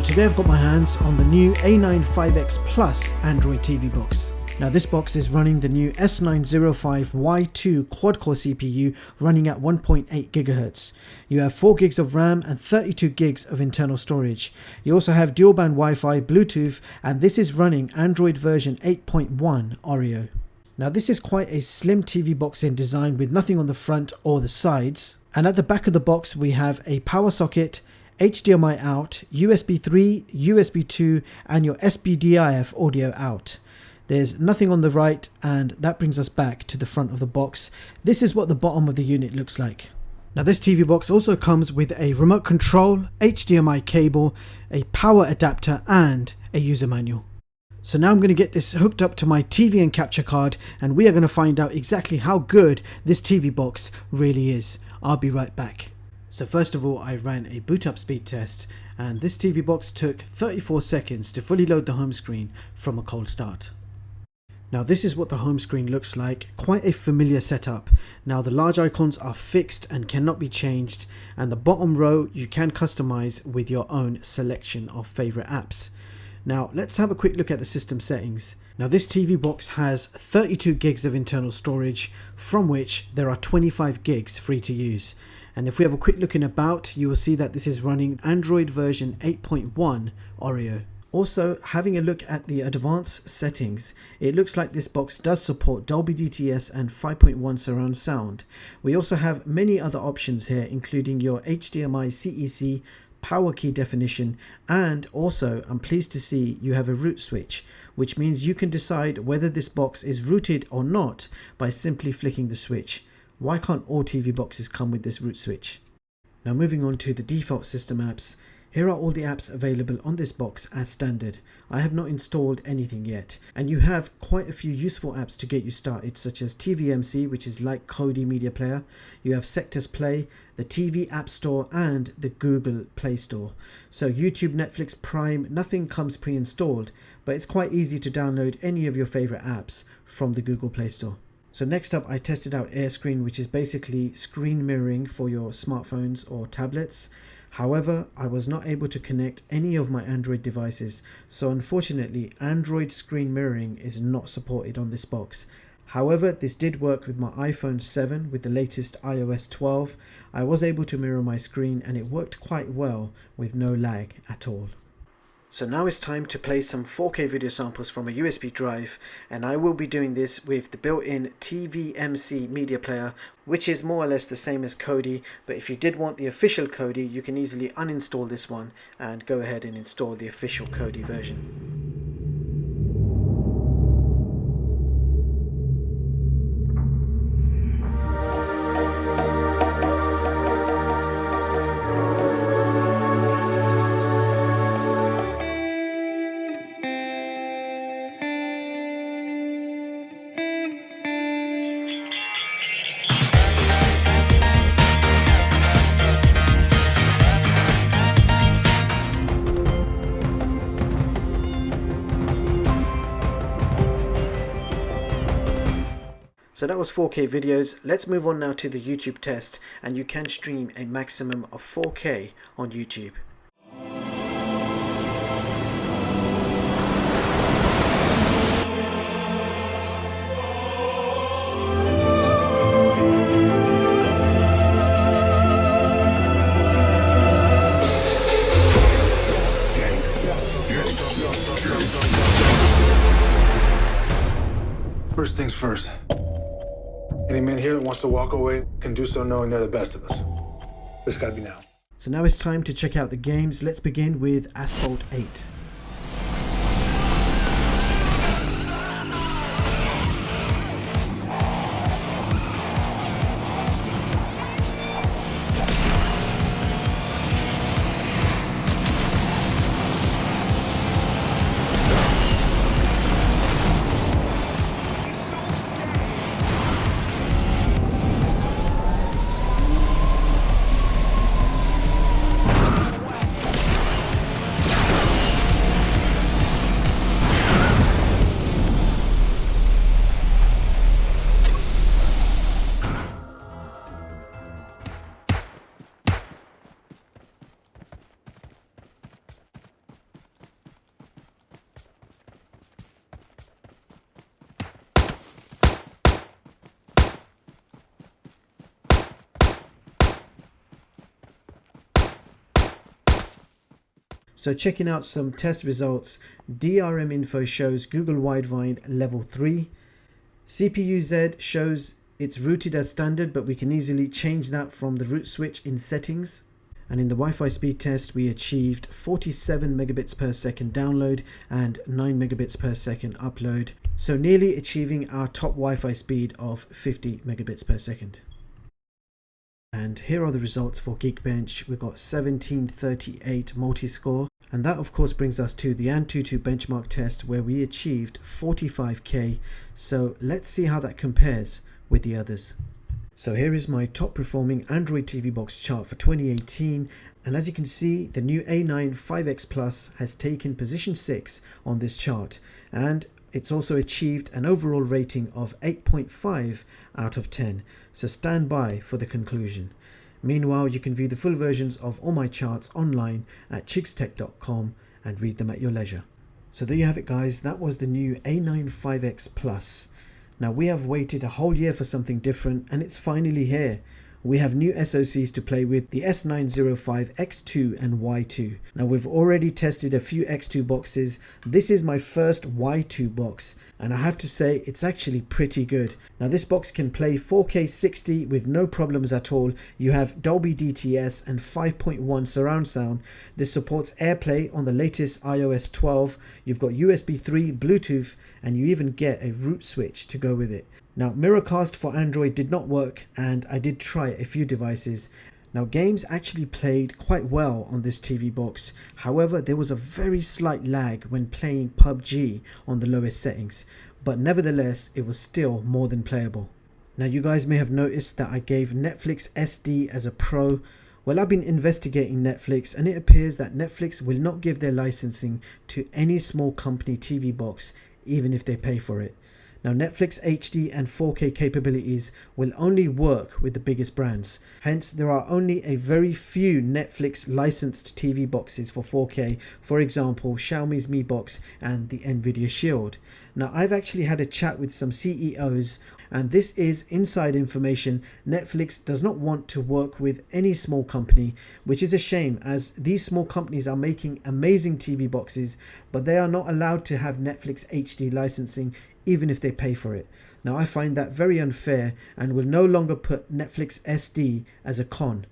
today I've got my hands on the new A95X Plus Android TV box. Now this box is running the new S905Y2 Quad-core CPU running at 1.8 GHz. You have 4 gigs of RAM and 32 gigs of internal storage. You also have dual band Wi-Fi, Bluetooth, and this is running Android version 8.1 Oreo. Now this is quite a slim TV box in design with nothing on the front or the sides. And at the back of the box we have a power socket, HDMI out, USB 3, USB 2 and your SPDIF audio out. There's nothing on the right, and that brings us back to the front of the box. This is what the bottom of the unit looks like. Now this TV box also comes with a remote control, HDMI cable, a power adapter and a user manual. So now I'm going to get this hooked up to my TV and capture card, and we are going to find out exactly how good this TV box really is. I'll be right back. So first of all, I ran a boot up speed test, and this TV box took 34 seconds to fully load the home screen from a cold start. Now this is what the home screen looks like, quite a familiar setup. Now the large icons are fixed and cannot be changed, and the bottom row you can customize with your own selection of favorite apps. Now let's have a quick look at the system settings. Now this TV box has 32 gigs of internal storage, from which there are 25 gigs free to use. And if we have a quick look in about, you will see that this is running Android version 8.1 Oreo. Also, having a look at the advanced settings, it looks like this box does support Dolby DTS and 5.1 surround sound. We also have many other options here, including your HDMI CEC, power key definition, and also I'm pleased to see you have a root switch, which means you can decide whether this box is rooted or not by simply flicking the switch. Why can't all TV boxes come with this root switch? Now moving on to the default system apps. Here are all the apps available on this box as standard. I have not installed anything yet, and you have quite a few useful apps to get you started, such as TVMC, which is like Kodi Media Player. You have Sectors Play, the TV App Store and the Google Play Store. So YouTube, Netflix, Prime, nothing comes pre-installed, but it's quite easy to download any of your favorite apps from the Google Play Store. So next up, I tested out AirScreen, which is basically screen mirroring for your smartphones or tablets. However, I was not able to connect any of my Android devices, so unfortunately Android screen mirroring is not supported on this box. However, this did work with my iPhone 7 with the latest iOS 12. I was able to mirror my screen and it worked quite well with no lag at all. So now it's time to play some 4K video samples from a USB drive, and I will be doing this with the built-in TVMC media player, which is more or less the same as Kodi, but if you did want the official Kodi, you can easily uninstall this one and go ahead and install the official Kodi version. So that was 4K videos. Let's move on now to the YouTube test, and you can stream a maximum of 4K on YouTube. First things first. Any man here that wants to walk away can do so knowing they're the best of us. But it's gotta be now. So now it's time to check out the games. Let's begin with Asphalt 8. So checking out some test results, DRM info shows Google Widevine level 3. CPU Z shows it's rooted as standard, but we can easily change that from the root switch in settings. And in the Wi-Fi speed test, we achieved 47 megabits per second download and 9 megabits per second upload. So nearly achieving our top Wi-Fi speed of 50 megabits per second. And here are the results for Geekbench. We've got 1738 multi-score. And that of course brings us to the AnTuTu benchmark test where we achieved 45k. So let's see how that compares with the others. So here is my top performing Android TV box chart for 2018. And as you can see, the new A95X Plus has taken position 6 on this chart. And it's also achieved an overall rating of 8.5 out of 10. So stand by for the conclusion. Meanwhile, you can view the full versions of all my charts online at chigstech.com and read them at your leisure. So there you have it guys, that was the new A95X Plus. Now we have waited a whole year for something different and it's finally here. We have new SoCs to play with, the S905X2 and Y2. Now we've already tested a few X2 boxes. This is my first Y2 box and I have to say it's actually pretty good. Now this box can play 4K 60 with no problems at all. You have Dolby DTS and 5.1 surround sound. This supports AirPlay on the latest iOS 12. You've got USB 3, Bluetooth, and you even get a root switch to go with it. Now Miracast for Android did not work and I did try a few devices. Now games actually played quite well on this TV box. However, there was a very slight lag when playing PUBG on the lowest settings. But nevertheless, it was still more than playable. Now you guys may have noticed that I gave Netflix SD as a pro. Well, I've been investigating Netflix and it appears that Netflix will not give their licensing to any small company TV box even if they pay for it. Now Netflix HD and 4K capabilities will only work with the biggest brands. Hence there are only a very few Netflix licensed TV boxes for 4K, for example Xiaomi's Mi Box and the Nvidia Shield. Now I've actually had a chat with some CEOs and this is inside information. Netflix does not want to work with any small company, which is a shame as these small companies are making amazing TV boxes, but they are not allowed to have Netflix HD licensing even if they pay for it. Now I find that very unfair and will no longer put Netflix SD as a con.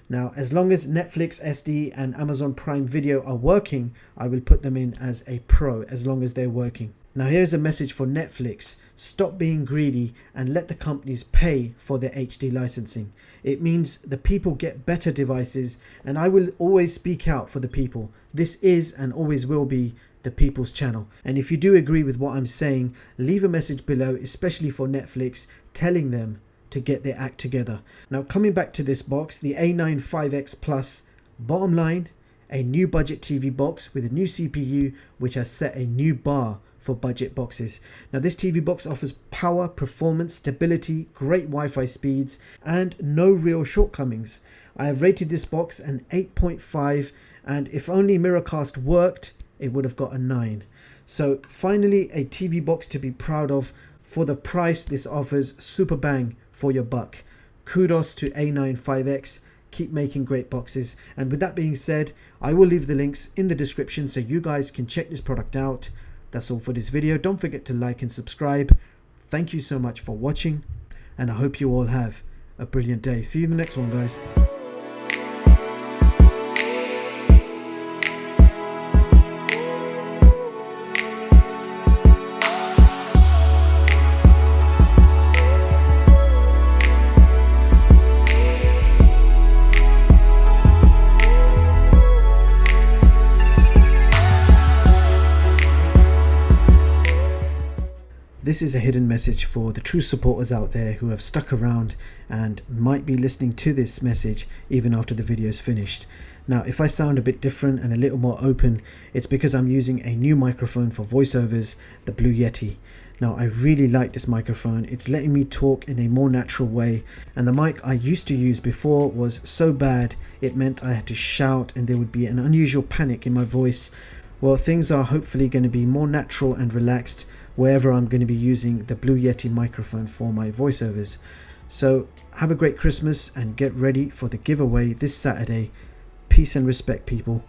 Now as long as Netflix SD and Amazon Prime Video are working, I will put them in as a pro as long as they're working. Now here's a message for Netflix. Stop being greedy and let the companies pay for their HD licensing. It means the people get better devices and I will always speak out for the people. This is and always will be the people's channel. And if you do agree with what I'm saying, leave a message below, especially for Netflix, telling them to get their act together. Now coming back to this box, the A95X Plus, bottom line, a new budget TV box with a new CPU which has set a new bar for budget boxes. Now this TV box offers power, performance, stability, great Wi-Fi speeds and no real shortcomings. I have rated this box an 8.5 and if only Miracast worked, it would have got a 9. So finally a TV box to be proud of. For the price this offers, super bang for your buck. Kudos to A95X. Keep making great boxes. And with that being said, I will leave the links in the description so you guys can check this product out. That's all for this video. Don't forget to like and subscribe. Thank you so much for watching and I hope you all have a brilliant day. See you in the next one guys. This is a hidden message for the true supporters out there who have stuck around and might be listening to this message even after the video is finished. Now, if I sound a bit different and a little more open, it's because I'm using a new microphone for voiceovers, the Blue Yeti. Now, I really like this microphone. It's letting me talk in a more natural way. And the mic I used to use before was so bad, it meant I had to shout and there would be an unusual panic in my voice. Well, things are hopefully going to be more natural and relaxed wherever I'm going to be using the Blue Yeti microphone for my voiceovers. So have a great Christmas and get ready for the giveaway this Saturday. Peace and respect, people.